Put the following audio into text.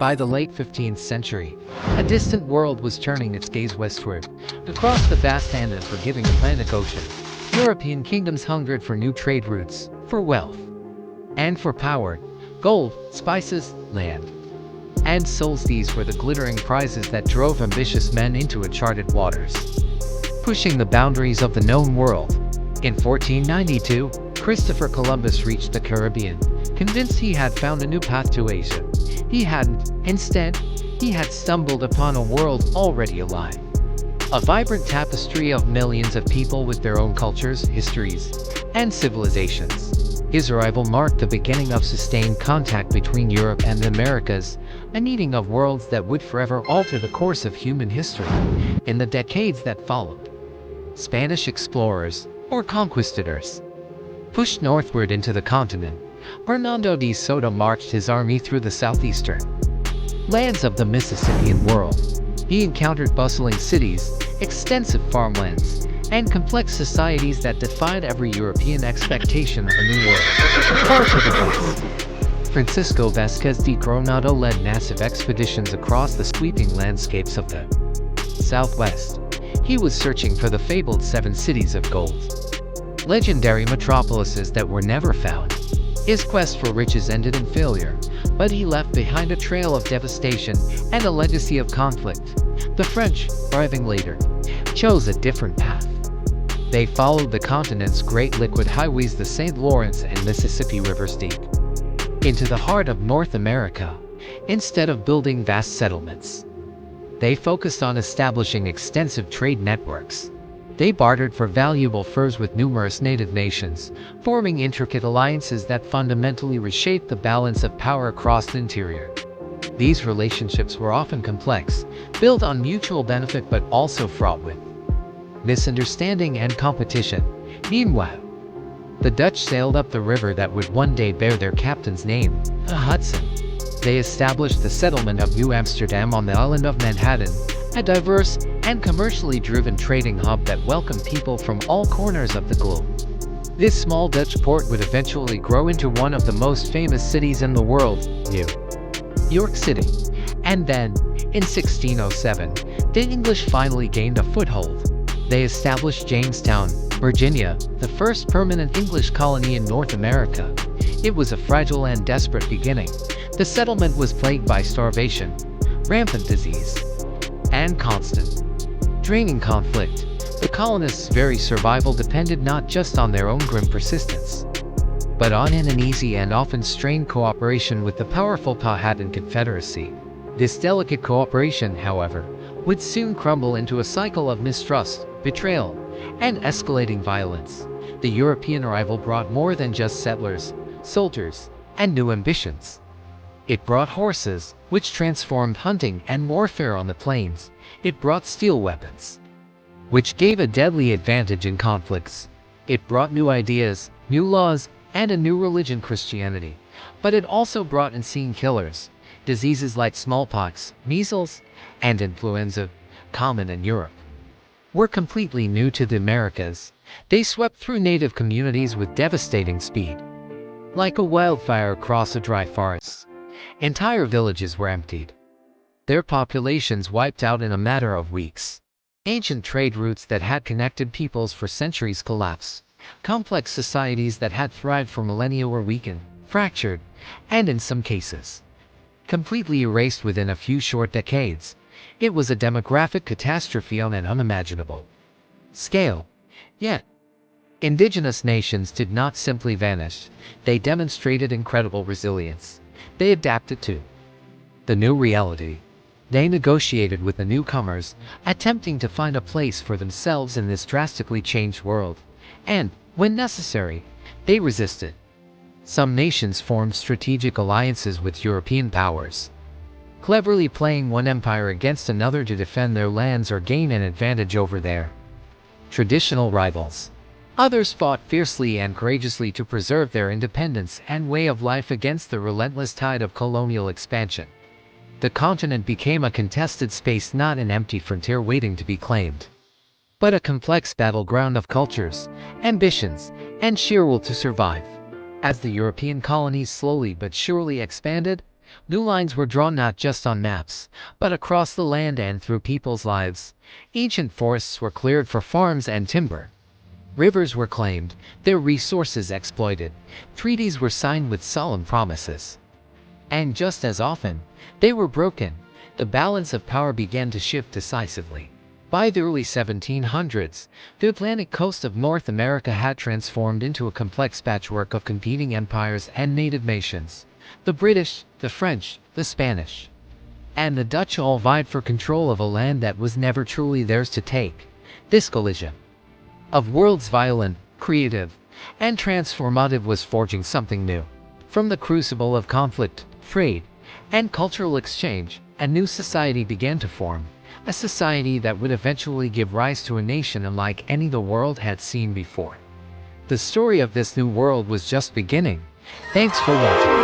By the late 15th century, a distant world was turning its gaze westward. Across the vast and unforgiving Atlantic Ocean, European kingdoms hungered for new trade routes, for wealth, and for power. Gold, spices, land, and souls. These were the glittering prizes that drove ambitious men into uncharted waters, pushing the boundaries of the known world. In 1492, Christopher Columbus reached the Caribbean, convinced he had found a new path to Asia. He hadn't. Instead, he had stumbled upon a world already alive. A vibrant tapestry of millions of people with their own cultures, histories, and civilizations. His arrival marked the beginning of sustained contact between Europe and the Americas, a meeting of worlds that would forever alter the course of human history. In the decades that followed, Spanish explorers, or conquistadors, pushed northward into the continent. Hernando de Soto marched his army through the southeastern lands of the Mississippian world. He encountered bustling cities, extensive farmlands, and complex societies that defied every European expectation of a new world. Far to the west, Francisco Vázquez de Coronado led massive expeditions across the sweeping landscapes of the Southwest. He was searching for the fabled seven cities of gold, legendary metropolises that were never found. His quest for riches ended in failure, but he left behind a trail of devastation and a legacy of conflict. The French, arriving later, chose a different path. They followed the continent's great liquid highways, the St. Lawrence and Mississippi rivers deep into the heart of North America. Instead of building vast settlements, they focused on establishing extensive trade networks. They bartered for valuable furs with numerous native nations, forming intricate alliances that fundamentally reshaped the balance of power across the interior. These relationships were often complex, built on mutual benefit but also fraught with misunderstanding and competition. Meanwhile, the Dutch sailed up the river that would one day bear their captain's name, the Hudson. They established the settlement of New Amsterdam on the island of Manhattan, a diverse and commercially driven trading hub that welcomed people from all corners of the globe. This small Dutch port would eventually grow into one of the most famous cities in the world, New York City. And then, in 1607, the English finally gained a foothold. They established Jamestown, Virginia, the first permanent English colony in North America. It was a fragile and desperate beginning. The settlement was plagued by starvation, rampant disease, and constant draining conflict. The colonists' very survival depended not just on their own grim persistence, but on an uneasy and often strained cooperation with the powerful Powhatan Confederacy. This delicate cooperation, however, would soon crumble into a cycle of mistrust, betrayal, and escalating violence. The European arrival brought more than just settlers, soldiers, and new ambitions. It brought horses, which transformed hunting and warfare on the plains. It brought steel weapons, which gave a deadly advantage in conflicts. It brought new ideas, new laws, and a new religion, Christianity. But it also brought unseen killers. Diseases like smallpox, measles, and influenza, common in Europe, were completely new to the Americas. They swept through native communities with devastating speed, like a wildfire across a dry forest. Entire villages were emptied, their populations wiped out in a matter of weeks. Ancient trade routes that had connected peoples for centuries collapsed. Complex societies that had thrived for millennia were weakened, fractured, and in some cases, completely erased within a few short decades. It was a demographic catastrophe on an unimaginable scale. Yet, indigenous nations did not simply vanish. They demonstrated incredible resilience. They adapted to the new reality. They negotiated with the newcomers, attempting to find a place for themselves in this drastically changed world. And, when necessary, they resisted. Some nations formed strategic alliances with European powers, cleverly playing one empire against another to defend their lands or gain an advantage over their traditional rivals. Others fought fiercely and courageously to preserve their independence and way of life against the relentless tide of colonial expansion. The continent became a contested space, not an empty frontier waiting to be claimed, but a complex battleground of cultures, ambitions, and sheer will to survive. As the European colonies slowly but surely expanded, New lines were drawn not just on maps, but across the land and through people's lives. Ancient forests were cleared for farms and timber. Rivers were claimed, their resources exploited. Treaties were signed with solemn promises. And just as often, they were broken. The balance of power began to shift decisively. By the early 1700s, the Atlantic coast of North America had transformed into a complex patchwork of competing empires and native nations. The British, the French, the Spanish, and the Dutch all vied for control of a land that was never truly theirs to take. This collision of worlds, violent, creative, and transformative, was forging something new. From the crucible of conflict, trade, and cultural exchange, a new society began to form, a society that would eventually give rise to a nation unlike any the world had seen before. The story of this new world was just beginning. Thanks for watching.